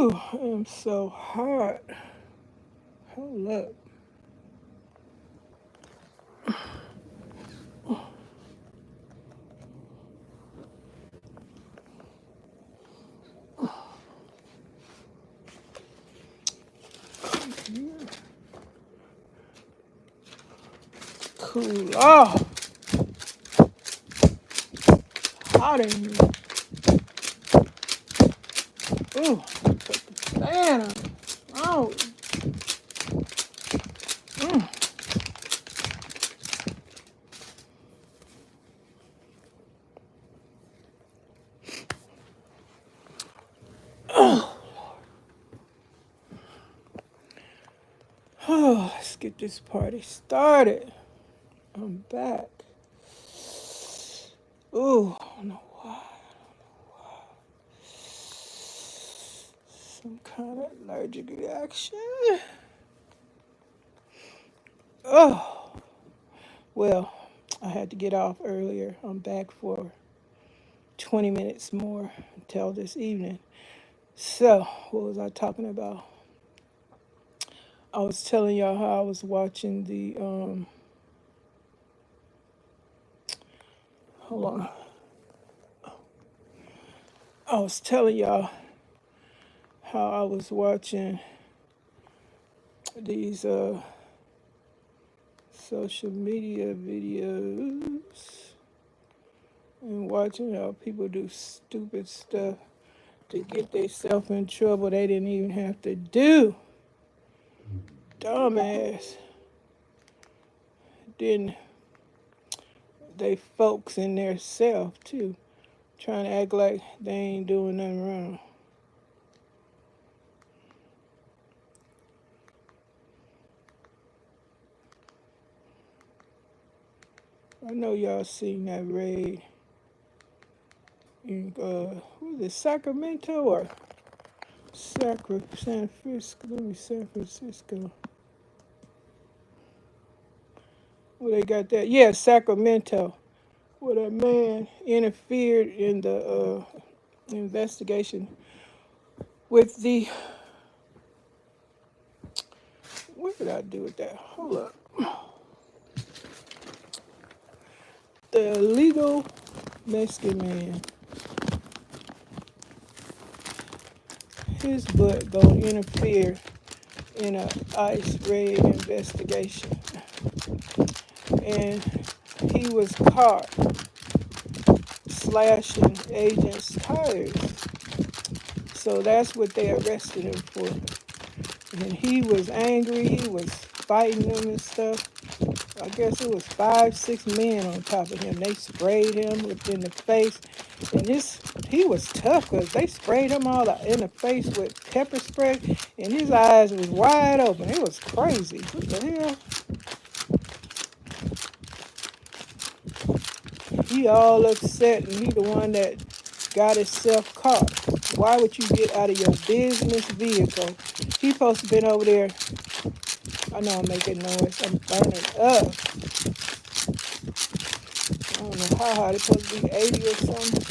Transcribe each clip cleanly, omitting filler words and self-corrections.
Ooh, I'm so hot. Hold up. Cool off. Hot in here. Ooh, put the fan on. Oh. Mm. Oh, let's get this party started. I'm back. Ooh, I don't know why. Some kind of allergic reaction. Oh, well, I had to get off earlier. I'm back for 20 minutes more until this evening. So, what was I talking about? I was telling y'all how I was watching the hold on. I was telling y'all how I was watching these social media videos and watching how people do stupid stuff to get themselves in trouble they didn't even have to do. Dumbass. Then they folks in their self too, trying to act like they ain't doing nothing wrong. I know y'all seen that raid in what is it, Sacramento or San Francisco? Let me San Francisco. Where they got that? Yeah, Sacramento. Where that man interfered in the investigation with the. What did I do with that? Hold up. The illegal Mexican man. His butt gonna interfere in a ICE raid investigation, and he was caught slashing agents' tires. So that's what they arrested him for. And he was angry. He was fighting them and stuff. I guess it was 5, 6 men on top of him. They sprayed him in the face, and he was tough because they sprayed him all in the face with pepper spray, and his eyes was wide open. It was crazy. What the hell? He all upset, and he the one that got himself caught. Why would you get out of your business vehicle? He supposed to been over there. I know I'm making noise. I'm burning up. I don't know how hot it's supposed to be, 80 or something.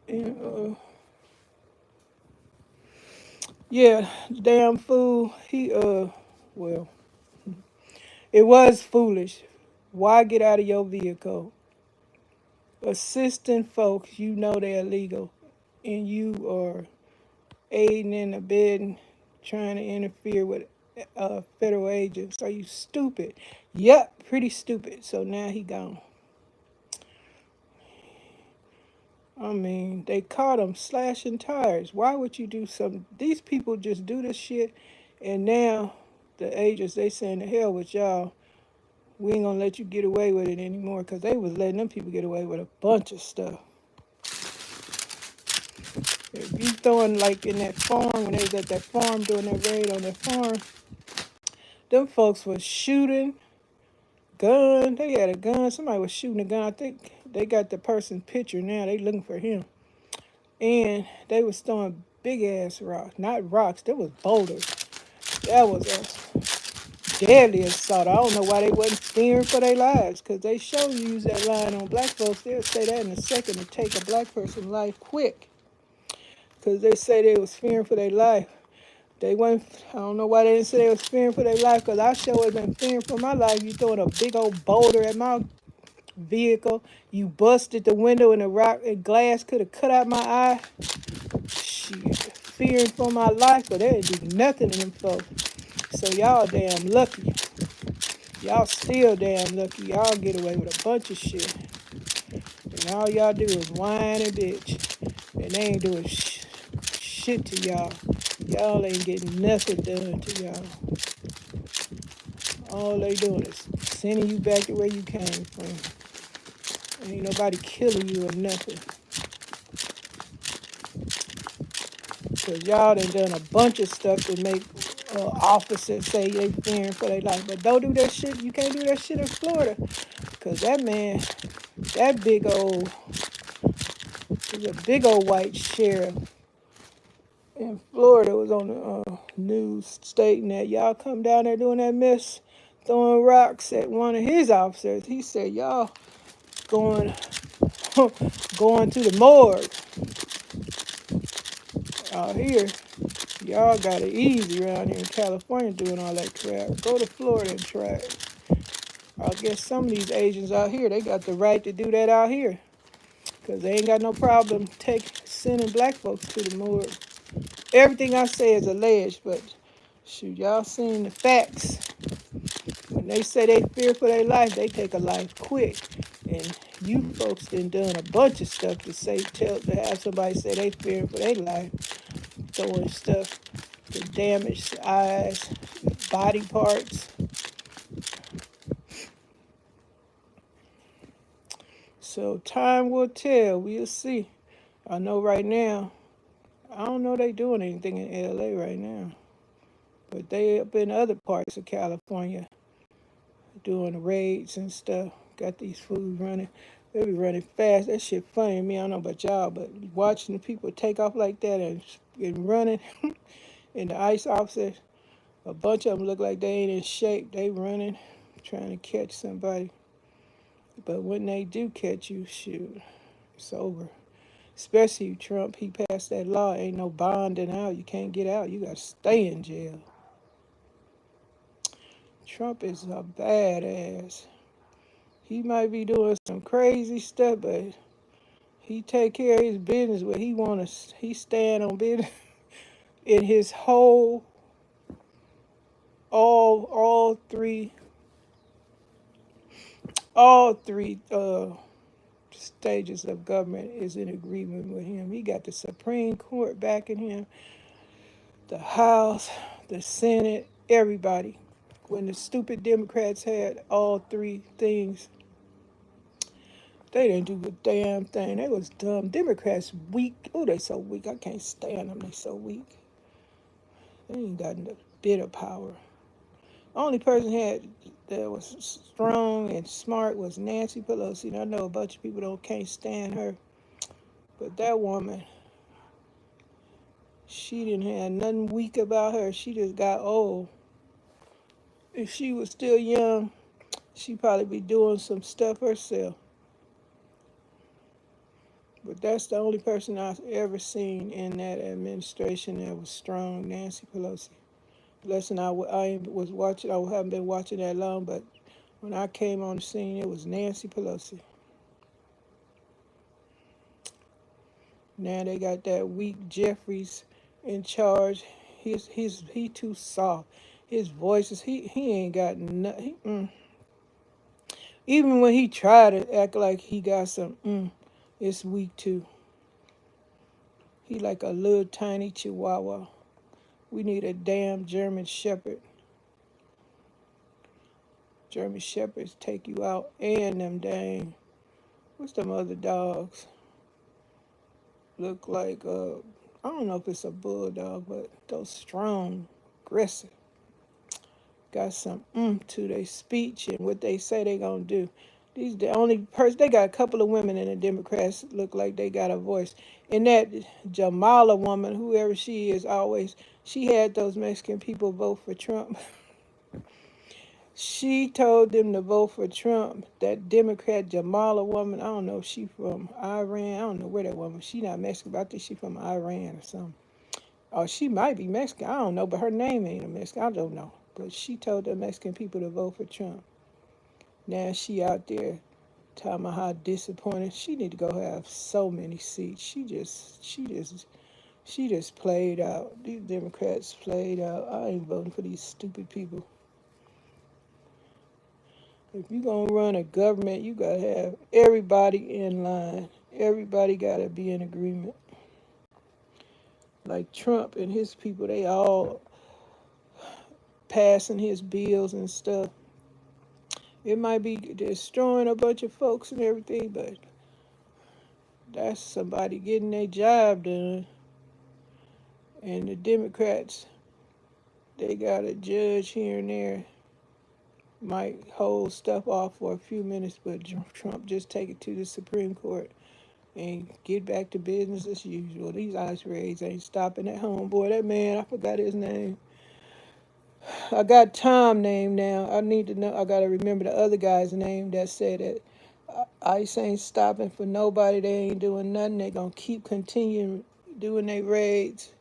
And yeah, damn fool. Well, it was foolish. Why get out of your vehicle? Assisting folks, you know they're illegal, and you are aiding and abetting, trying to interfere with federal agents. Are you stupid? Yep, pretty stupid. So now he gone. I mean, they caught him slashing tires. Why would you do something? These people just do this shit, and now the agents, they saying to hell with y'all. We ain't gonna let you get away with it anymore, because they was letting them people get away with a bunch of stuff. If you throwing like in that farm, when they was at that farm doing that raid on that farm, them folks was shooting gun. They had a gun. Somebody was shooting a gun. I think they got the person's picture now. They looking for him. And they was throwing big ass rocks. Not rocks, that was boulders. That was a deadly assault. I don't know why they wasn't fearing for their lives, because they sure use that line on black folks. They'll say that in a second to take a black person's life quick. because they say they was fearing for their life. They went. I don't know why they didn't say they was fearing for their life, because I sure have been fearing for my life. You throwing a big old boulder at my vehicle. You busted the window and the rock and glass could have cut out my eye. Shit, fearing for my life, but they didn't do nothing to them folks. So y'all damn lucky. Y'all still damn lucky. Y'all get away with a bunch of shit. And all y'all do is whine and bitch. And they ain't doing shit to y'all. Y'all ain't getting nothing done to y'all. All they doing is sending you back to where you came from. Ain't nobody killing you or nothing. Because y'all done a bunch of stuff to make officers say they fearing for their life. But don't do that shit. You can't do that shit in Florida. Because that man, that big old, he's a big old white sheriff in Florida was on the news stating that y'all come down there doing that mess, throwing rocks at one of his officers. He said, y'all going going to the morgue out here. Y'all got it easy around here in California doing all that crap. Go to Florida and try it. I guess some of these Asians out here, they got the right to do that out here. Because they ain't got no problem sending black folks to the morgue. Everything I say is alleged, but shoot, y'all seen the facts. When they say they fear for their life, they take a life quick. And you folks done a bunch of stuff to have somebody say they fear for their life. Throwing stuff to damage the eyes, body parts. So time will tell. We'll see. I know right now, I don't know they doing anything in LA right now. But they up in other parts of California doing raids and stuff. Got these fools running. They be running fast. That shit funny to me. I don't know about y'all, but watching the people take off like that and running and the ICE officers, a bunch of them look like they ain't in shape. They running, trying to catch somebody. But when they do catch you, shoot, it's over. Especially Trump, he passed that law. Ain't no bonding out. You can't get out. You got to stay in jail. Trump is a badass. He might be doing some crazy stuff, but he take care of his business where he stand on business in his whole, all three stages of government is in agreement with him. He got the Supreme Court backing him, the House, the Senate, everybody. When the stupid Democrats had all three things, they didn't do a damn thing. They was dumb. Democrats weak. Oh, they so weak. I can't stand them. They so weak. They ain't got a bit of power. The only person that was strong and smart was Nancy Pelosi. And I know a bunch of people can't stand her. But that woman, she didn't have nothing weak about her. She just got old. If she was still young, she'd probably be doing some stuff herself. But that's the only person I've ever seen in that administration that was strong, Nancy Pelosi. Listen, I was watching, I haven't been watching that long, but when I came on the scene, it was Nancy Pelosi. Now they got that weak Jeffries in charge. He too soft. His voices, he ain't got nothing. Even when he tried to act like he got some, it's weak too. He like a little tiny chihuahua. We need a damn German Shepherd. German Shepherds take you out, and them dang, what's them other dogs? Look like, I don't know if it's a bulldog, but those strong, aggressive. Got some to their speech and what they say they gonna do. These the only person, they got a couple of women in the Democrats look like they got a voice. And that Jamala woman, whoever she is, she had those Mexican people vote for Trump. She told them to vote for Trump. That Democrat Jamala woman, I don't know if she from Iran. I don't know where that woman. She not Mexican, but I think she from Iran or something. Or she might be Mexican. I don't know, but her name ain't a Mexican. I don't know. But she told the Mexican people to vote for Trump. Now she out there talking about how disappointed. She need to go have so many seats. She just played out. These Democrats played out. I ain't voting for these stupid people. If you gonna run a government, you gotta have everybody in line. Everybody gotta be in agreement. Like Trump and his people, they all passing his bills and stuff. It might be destroying a bunch of folks and everything, but that's somebody getting their job done. And the Democrats, they got a judge here and there, might hold stuff off for a few minutes, but Trump just take it to the Supreme Court and get back to business as usual. These ice raids ain't stopping at home. Boy, that man, I forgot his name. I got Tom name now. I need to know. I got to remember the other guy's name that said that ICE ain't stopping for nobody. They ain't doing nothing. They gonna keep continuing doing their raids.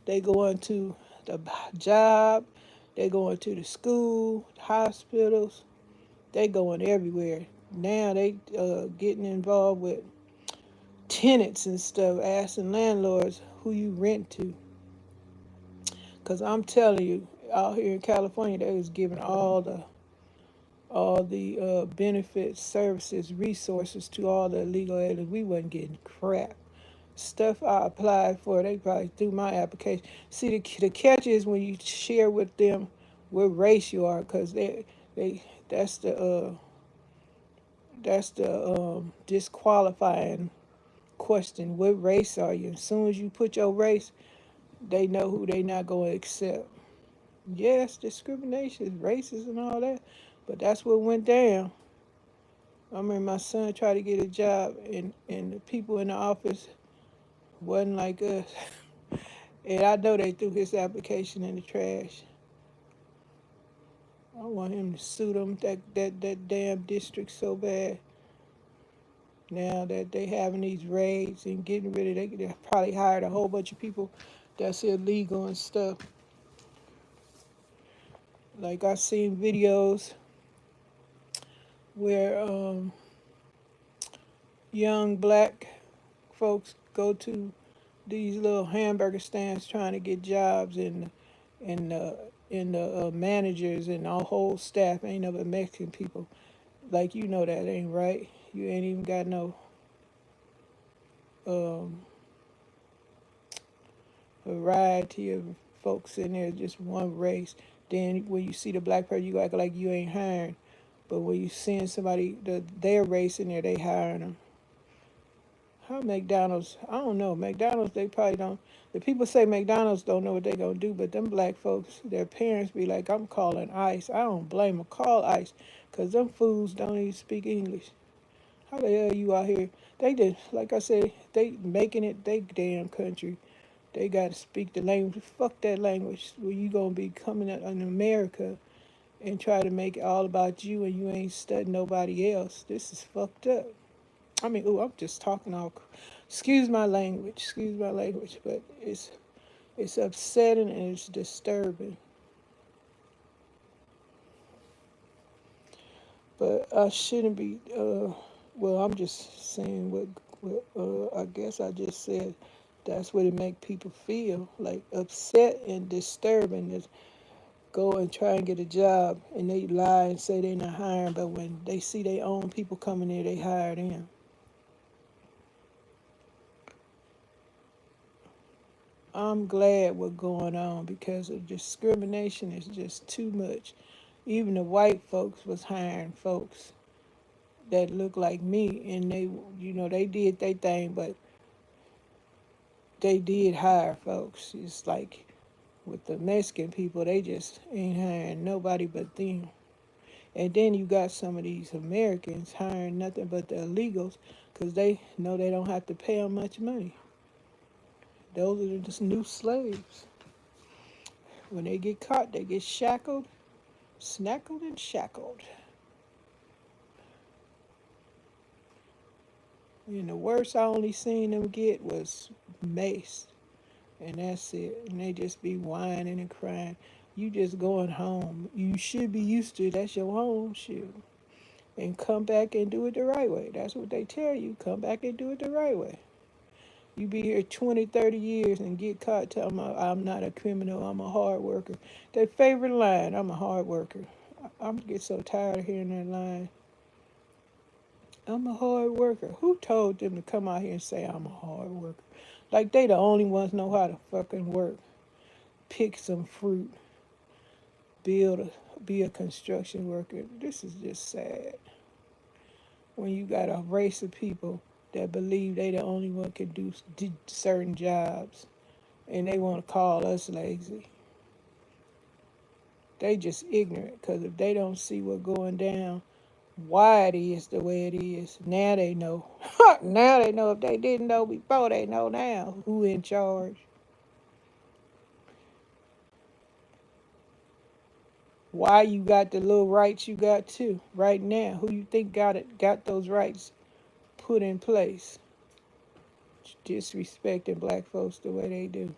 They going to the job. They going to the school, hospitals. They going everywhere. Now they getting involved with tenants and stuff, asking landlords who you rent to. Cause I'm telling you, out here in California, they was giving all the benefits, services, resources to all the illegal aliens. We wasn't getting crap. Stuff I applied for, they probably threw my application. See, the catch is when you share with them what race you are, cause they that's the disqualifying question. What race are you? As soon as you put your race, they know who they not gonna accept. Yes, discrimination, racist and all that, but that's what went down. I remember my son tried to get a job, and the people in the office wasn't like us. And I know they threw his application in the trash. I want him to sue them, that damn district so bad. Now that they having these raids and getting rid of, they probably hired a whole bunch of people that's illegal and stuff. Like I seen videos where young black folks go to these little hamburger stands trying to get jobs, and the managers and our whole staff ain't no but Mexican people. Like you know that ain't right. You ain't even got no um, variety of folks in there, just one race. Then when you see the black person, you act like you ain't hiring. But when you seeing somebody their race in there, they hiring them. How McDonald's? I don't know. McDonald's, they probably don't. The people say McDonald's don't know what they gonna do, but them black folks, their parents be like, I'm calling ICE. I don't blame them. Call ICE, cause them fools don't even speak English. How the hell you out here? They did, like I said, they making it they damn country. They got to speak the language. Fuck that language. Where you gonna be coming in America and try to make it all about you, and you ain't studying nobody else. This is fucked up. I mean, ooh, I'm just talking all. Excuse my language, but it's upsetting and it's disturbing. But I shouldn't be. Well, I'm just saying what I guess I just said. That's what it make people feel like upset and disturbing. To go and try and get a job, and they lie and say they're not hiring, but when they see their own people coming there, they hire them. I'm glad what's going on because of discrimination is just too much. Even the white folks was hiring folks that look like me, and they did their thing, but they did hire folks. It's like with the Mexican people, they just ain't hiring nobody but them. And then you got some of these Americans hiring nothing but the illegals because they know they don't have to pay them much money. Those are just new slaves. When they get caught, they get shackled Snackled and shackled. And the worst I only seen them get was mace. And that's it. And they just be whining and crying. You just going home. You should be used to it. That's your home shit. And come back and do it the right way. That's what they tell you. Come back and do it the right way. You be here 20, 30 years and get caught telling me I'm not a criminal, I'm a hard worker. Their favorite line, I'm a hard worker. I'm get so tired of hearing that line. I'm a hard worker. Who told them to come out here and say I'm a hard worker? Like they the only ones know how to fucking work. Pick some fruit. Be a construction worker. This is just sad. When you got a race of people that believe they the only one can do certain jobs and they want to call us lazy. They just ignorant because if they don't see what going down, why it is the way it is, now they know. Now they know. If they didn't know before, they know now who in charge. Why you got the little rights you got too right now? Who you think got those rights put in place? Disrespecting black folks the way they do.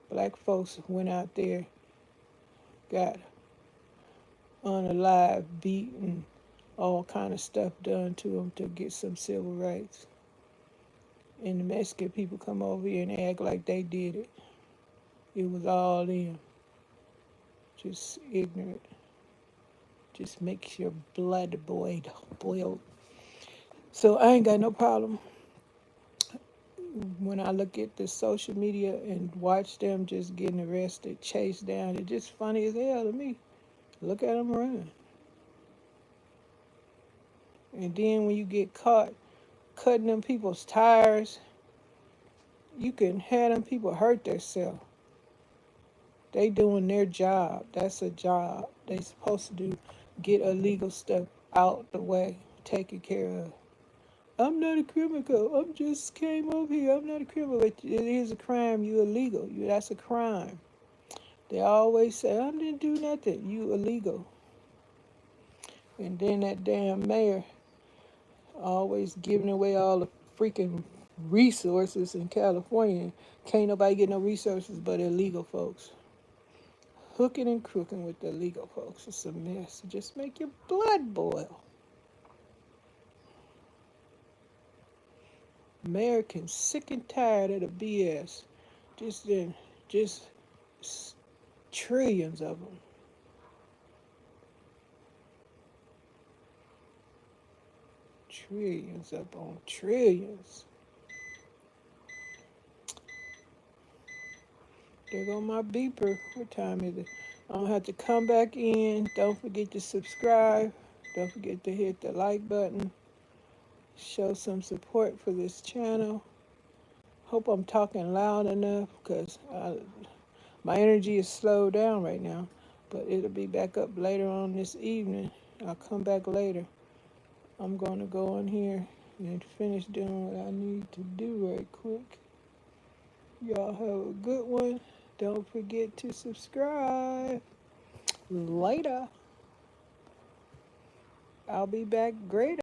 Black folks went out there, got unalive, beaten, all kind of stuff done to them to get some civil rights. And the Mexican people come over here and act like they did it. It was all them. Just ignorant. Just makes your blood boil. So I ain't got no problem when I look at the social media and watch them just getting arrested, chased down. It's just funny as hell to me. Look at them run. And then when you get caught cutting them people's tires, you can have them people hurt themselves. They doing their job. That's a job. They supposed to do get illegal stuff out the way, taken care of. I'm not a criminal. I'm just came over here. I'm not a criminal. But it is a crime. You illegal. That's a crime. They always say, I didn't do nothing. You illegal. And then that damn mayor always giving away all the freaking resources in California. Can't nobody get no resources but illegal folks. Hooking and crooking with the illegal folks. It's a mess. It just make your blood boil. Americans sick and tired of the BS. Just trillions of them. Trillions upon trillions. There go my beeper. What time is it? I'm gonna have to come back in. Don't forget to subscribe. Don't forget to hit the like button. Show some support for this channel. Hope I'm talking loud enough because my energy is slowed down right now. But it'll be back up later on this evening. I'll come back later. I'm going to go in here and finish doing what I need to do right quick. Y'all have a good one. Don't forget to subscribe. Later. I'll be back greater.